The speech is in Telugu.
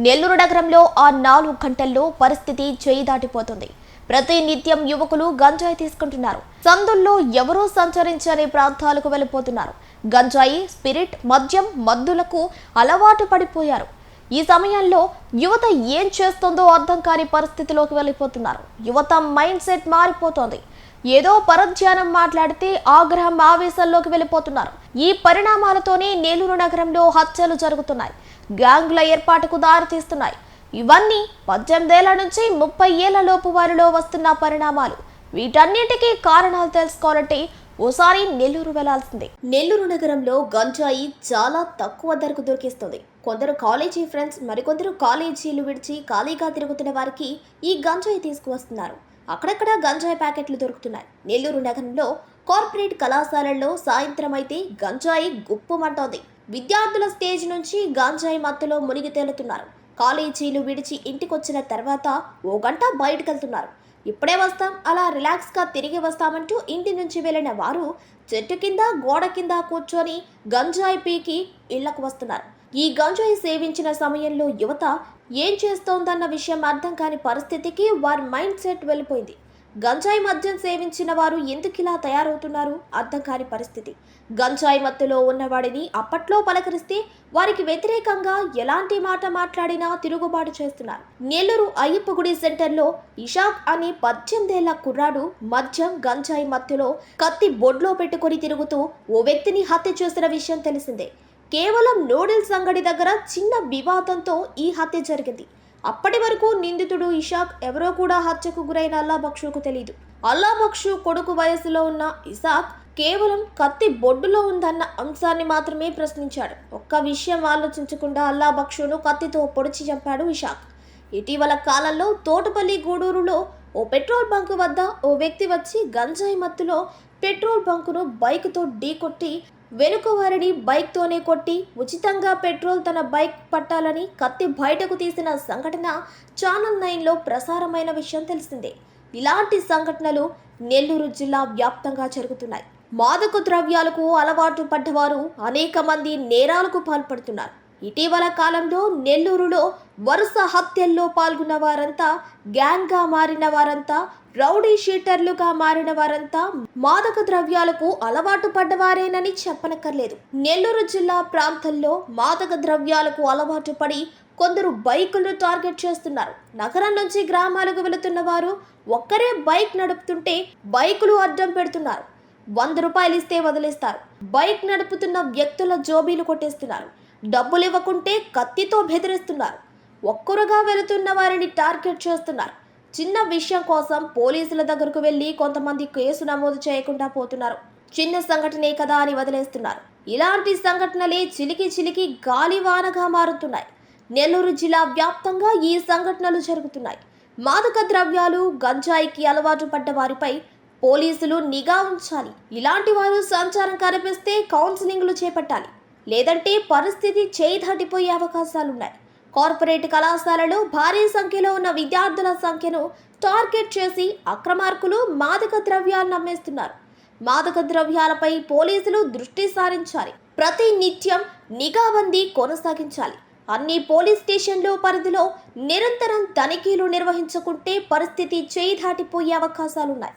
నెల్లూరు నగరంలో ఆ 4 గంటల్లో పరిస్థితి చేయి దాటిపోతుంది. ప్రతి నిత్యం యువకులు గంజాయి తీసుకుంటున్నారు. సందుల్లో ఎవరూ సంచరించని ప్రాంతాలకు వెళ్లిపోతున్నారు. గంజాయి, స్పిరిట్, మద్యం, మద్దులకు అలవాటు పడిపోయారు. ఈ సమయంలో యువత ఏం చేస్తుందో అర్థం కాని పరిస్థితిలోకి వెళ్లిపోతున్నారు. యువత మైండ్ సెట్ మారిపోతోంది. ఏదో పరధ్యానం మాట్లాడితే ఆగ్రహం ఆవేశాల్లోకి వెళ్లిపోతున్నారు. ఈ పరిణామాలతోనే నెల్లూరు నగరంలో హత్యలు జరుగుతున్నాయి. గ్యాంగ్ల ఏర్పాటుకు దారితీస్తున్నాయి. ఇవన్నీ 18 ఏళ్ల నుంచి 30 ఏళ్ల లోపు వారిలో వస్తున్న పరిణామాలు. వీటన్నిటికీ కారణాలు తెలుసుకోవాలంటే ఓసారి నెల్లూరు వెళ్లాల్సిందే. నెల్లూరు నగరంలో గంజాయి చాలా తక్కువ ధరకు దొరికిస్తుంది. కొందరు కాలేజీ ఫ్రెండ్స్, మరికొందరు కాలేజీలు విడిచి ఖాళీగా తిరుగుతున్న వారికి ఈ గంజాయి తీసుకువస్తున్నారు. అక్కడక్కడ గంజాయి ప్యాకెట్లు దొరుకుతున్నాయి. నెల్లూరు నగరంలో కార్పొరేట్ కళాశాలల్లో సాయంత్రం అయితే గంజాయి గుప్పుమంటోంది. విద్యార్థుల స్టేజ్ నుంచి గంజాయి మత్తులో మునిగి తేలుతున్నారు. కాలేజీలు విడిచి ఇంటికొచ్చిన తర్వాత ఓ గంట బయటకెళ్తున్నారు. ఇప్పుడే వస్తాం, అలా రిలాక్స్గా తిరిగి వస్తామంటూ ఇంటి నుంచి వెళ్ళిన వారు చెట్టు కింద, గోడ కింద కూర్చొని గంజాయి పీకి ఇళ్లకు వస్తున్నారు. ఈ గంజాయి సేవించిన సమయంలో యువత ఏం చేస్తోందన్న విషయం అర్థం కాని పరిస్థితికి వారి మైండ్ సెట్ వెళ్ళిపోయింది. గంజాయి మద్యం సేవించిన వారు ఎందుకు ఇలా తయారవుతున్నారు అర్థం కాని పరిస్థితి. గంజాయి మత్తులో ఉన్నవాడిని అప్పట్లో పలకరిస్తే వారికి వ్యతిరేకంగా ఎలాంటి మాట మాట్లాడినా తిరుగుబాటు చేస్తున్నారు. నెల్లూరు అయ్యప్పగుడి సెంటర్లో ఇషాక్ అనే 18 ఏళ్ల కుర్రాడు మద్యం, గంజాయి మత్తులో కత్తి బొడ్లో పెట్టుకుని తిరుగుతూ ఓ వ్యక్తిని హత్య చేసిన విషయం తెలిసిందే. కేవలం నూడిల్స్ అంగడి దగ్గర చిన్న వివాదంతో ఈ హత్య జరిగింది. అప్పటి వరకు నిందితుడు ఇషాక్ ఎవరో కూడా హత్యకు గురైన అల్లాబక్షుకు తెలియదు. అల్లాబక్షు కొడుకు వయసులో ఉన్న ఇషాక్ కేవలం కత్తి బొడ్డులో ఉందన్న అంశాన్ని మాత్రమే ప్రశ్నించాడు. ఒక్క విషయం ఆలోచించకుండా అల్లాబక్షును కత్తితో పొడిచి చంపాడు ఇషాక్. ఇటీవల కాలంలో తోటపల్లి గూడూరులో ఓ పెట్రోల్ బంక్ వద్ద ఓ వ్యక్తి వచ్చి గంజాయి మత్తులో పెట్రోల్ బంకును బైక్తో ఢీకొట్టి వెనుక వారిని బైక్తోనే కొట్టి ఉచితంగా పెట్రోల్ తన బైక్ పట్టాలని కత్తి బయటకు తీసిన సంఘటన ఛానల్ 9లో ప్రసారమైన విషయం తెలిసిందే. ఇలాంటి సంఘటనలు నెల్లూరు జిల్లా వ్యాప్తంగా జరుగుతున్నాయి. మాదక ద్రవ్యాలకు అలవాటు పడ్డవారు అనేక మంది నేరాలకు పాల్పడుతున్నారు. ఇటీవల కాలంలో నెల్లూరులో వరుస హత్యల్లో పాల్గొన్న వారంతా, గ్యాంగ్గా మారిన వారంతా, రౌడీ షీటర్లుగా మారిన వారంతా మాదక ద్రవ్యాలకు అలవాటు పడ్డవారేనని చెప్పనక్కర్లేదు. నెల్లూరు జిల్లా ప్రాంతంలో మాదక ద్రవ్యాలకు అలవాటు పడి కొందరు బైకులను టార్గెట్ చేస్తున్నారు. నగరం నుంచి గ్రామాలకు వెళుతున్న వారు ఒక్కరే బైక్ నడుపుతుంటే బైకులు అడ్డం పెడుతున్నారు. 100 రూపాయలు ఇస్తే వదిలేస్తారు. బైక్ నడుపుతున్న వ్యక్తుల జోబీలు కొట్టేస్తున్నారు. డబ్బులు ఇవ్వకుంటే కత్తితో బెదిరిస్తున్నారు. ఒక్కరుగా వెళుతున్న వారిని టార్గెట్ చేస్తున్నారు. చిన్న విషయం కోసం పోలీసుల దగ్గరకు వెళ్లి కొంతమంది కేసు నమోదు చేయకుండా పోతున్నారు. చిన్న సంఘటనే కదా అని వదిలేస్తున్నారు. ఇలాంటి సంఘటనలే చిలికి చిలికి గాలివానగా మారుతున్నాయి. నెల్లూరు జిల్లా వ్యాప్తంగా ఈ సంఘటనలు జరుగుతున్నాయి. మాదక ద్రవ్యాలు, గంజాయికి అలవాటు పడ్డ వారిపై పోలీసులు నిఘా ఉంచాలి. ఇలాంటి వారు సంచారం కనిపిస్తే కౌన్సిలింగ్లు చేపట్టాలి. లేదంటే పరిస్థితి చేయి దాటిపోయే అవకాశాలున్నాయి. కార్పొరేట్ కళాశాలలో భారీ సంఖ్యలో ఉన్న విద్యార్థుల సంఖ్యను టార్గెట్ చేసి అక్రమార్కులు మాదక ద్రవ్యాలను అమ్మేస్తున్నారు. మాదక ద్రవ్యాలపై పోలీసులు దృష్టి సారించాలి. ప్రతి నిత్యం నిఘాబందీ కొనసాగించాలి. అన్ని పోలీస్ స్టేషన్ల పరిధిలో నిరంతరం తనిఖీలు నిర్వహించుకుంటే పరిస్థితి చేయి దాటిపోయే అవకాశాలున్నాయి.